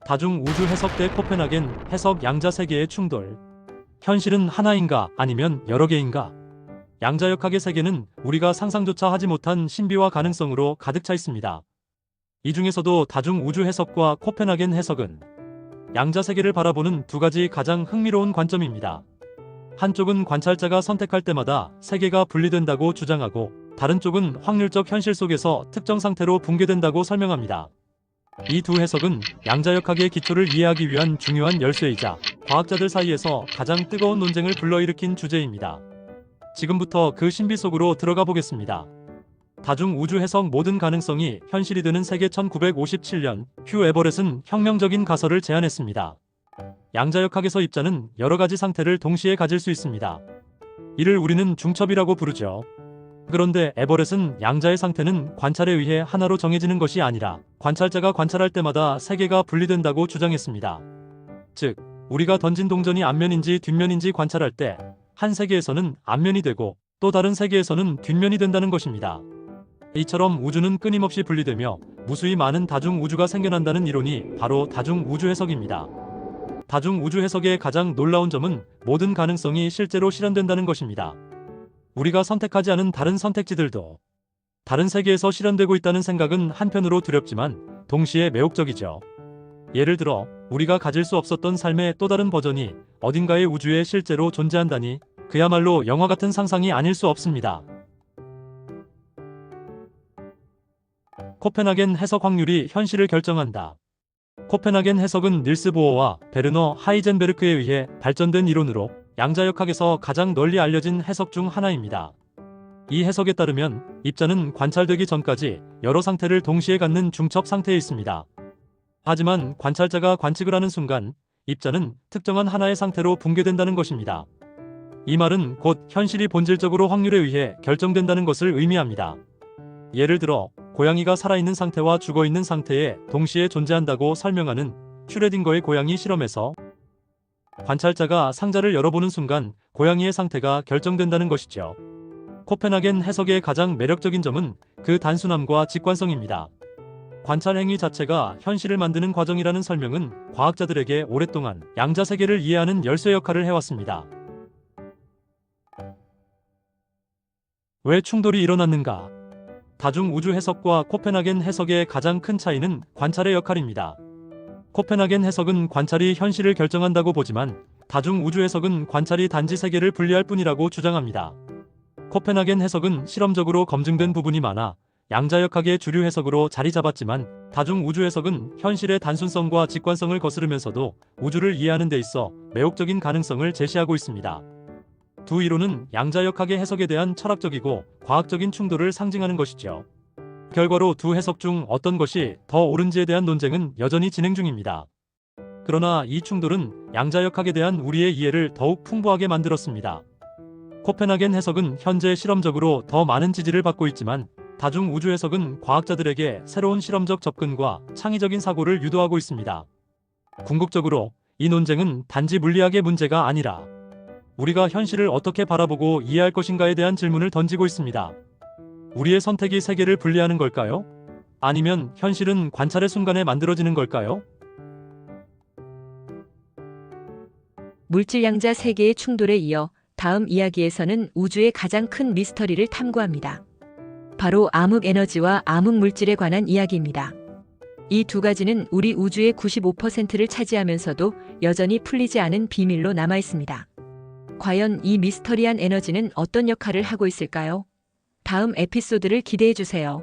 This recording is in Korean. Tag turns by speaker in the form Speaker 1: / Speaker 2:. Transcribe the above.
Speaker 1: 다중 우주 해석 대 코펜하겐 해석 양자 세계의 충돌. 현실은 하나인가 아니면 여러 개인가? 양자역학의 세계는 우리가 상상조차 하지 못한 신비와 가능성으로 가득 차 있습니다. 이 중에서도 다중 우주 해석과 코펜하겐 해석은 양자 세계를 바라보는 두 가지 가장 흥미로운 관점입니다. 한쪽은 관찰자가 선택할 때마다 세계가 분리된다고 주장하고, 다른 쪽은 확률적 현실 속에서 특정 상태로 붕괴된다고 설명합니다. 이 두 해석은 양자역학의 기초를 이해하기 위한 중요한 열쇠이자 과학자들 사이에서 가장 뜨거운 논쟁을 불러일으킨 주제입니다. 지금부터 그 신비 속으로 들어가 보겠습니다. 다중 우주 해석 모든 가능성이 현실이 되는 세계. 1957년 휴 에버렛은 혁명적인 가설을 제안했습니다. 양자역학에서 입자는 여러 가지 상태를 동시에 가질 수 있습니다. 이를 우리는 중첩이라고 부르죠. 그런데 에버렛은 양자의 상태는 관찰에 의해 하나로 정해지는 것이 아니라 관찰자가 관찰할 때마다 세계가 분리된다고 주장했습니다. 즉, 우리가 던진 동전이 앞면인지 뒷면인지 관찰할 때 한 세계에서는 앞면이 되고 또 다른 세계에서는 뒷면이 된다는 것입니다. 이처럼 우주는 끊임없이 분리되며 무수히 많은 다중 우주가 생겨난다는 이론이 바로 다중 우주 해석입니다. 다중 우주 해석의 가장 놀라운 점은 모든 가능성이 실제로 실현된다는 것입니다. 우리가 선택하지 않은 다른 선택지들도 다른 세계에서 실현되고 있다는 생각은 한편으로 두렵지만 동시에 매혹적이죠. 예를 들어 우리가 가질 수 없었던 삶의 또 다른 버전이 어딘가의 우주에 실제로 존재한다니, 그야말로 영화 같은 상상이 아닐 수 없습니다. 코펜하겐 해석 확률이 현실을 결정한다. 코펜하겐 해석은 닐스 보어와 베르너 하이젠베르크에 의해 발전된 이론으로 양자역학에서 가장 널리 알려진 해석 중 하나입니다. 이 해석에 따르면 입자는 관찰되기 전까지 여러 상태를 동시에 갖는 중첩 상태에 있습니다. 하지만 관찰자가 관측을 하는 순간 입자는 특정한 하나의 상태로 붕괴된다는 것입니다. 이 말은 곧 현실이 본질적으로 확률에 의해 결정된다는 것을 의미합니다. 예를 들어 고양이가 살아있는 상태와 죽어있는 상태에 동시에 존재한다고 설명하는 슈레딩거의 고양이 실험에서 관찰자가 상자를 열어보는 순간 고양이의 상태가 결정된다는 것이죠. 코펜하겐 해석의 가장 매력적인 점은 그 단순함과 직관성입니다. 관찰 행위 자체가 현실을 만드는 과정이라는 설명은 과학자들에게 오랫동안 양자 세계를 이해하는 열쇠 역할을 해왔습니다. 왜 충돌이 일어났는가? 다중 우주 해석과 코펜하겐 해석의 가장 큰 차이는 관찰의 역할입니다. 코펜하겐 해석은 관찰이 현실을 결정한다고 보지만 다중 우주 해석은 관찰이 단지 세계를 분리할 뿐이라고 주장합니다. 코펜하겐 해석은 실험적으로 검증된 부분이 많아 양자역학의 주류 해석으로 자리 잡았지만, 다중 우주 해석은 현실의 단순성과 직관성을 거스르면서도 우주를 이해하는 데 있어 매혹적인 가능성을 제시하고 있습니다. 두 이론은 양자역학의 해석에 대한 철학적이고 과학적인 충돌을 상징하는 것이죠. 결과로 두 해석 중 어떤 것이 더 옳은지에 대한 논쟁은 여전히 진행 중입니다. 그러나 이 충돌은 양자역학에 대한 우리의 이해를 더욱 풍부하게 만들었습니다. 코펜하겐 해석은 현재 실험적으로 더 많은 지지를 받고 있지만, 다중 우주 해석은 과학자들에게 새로운 실험적 접근과 창의적인 사고를 유도하고 있습니다. 궁극적으로 이 논쟁은 단지 물리학의 문제가 아니라 우리가 현실을 어떻게 바라보고 이해할 것인가에 대한 질문을 던지고 있습니다. 우리의 선택이 세계를 분리하는 걸까요? 아니면 현실은 관찰의 순간에 만들어지는 걸까요?
Speaker 2: 물질 양자 세계의 충돌에 이어 다음 이야기에서는 우주의 가장 큰 미스터리를 탐구합니다. 바로 암흑 에너지와 암흑 물질에 관한 이야기입니다. 이 두 가지는 우리 우주의 95%를 차지하면서도 여전히 풀리지 않은 비밀로 남아 있습니다. 과연 이 미스터리한 에너지는 어떤 역할을 하고 있을까요? 다음 에피소드를 기대해 주세요.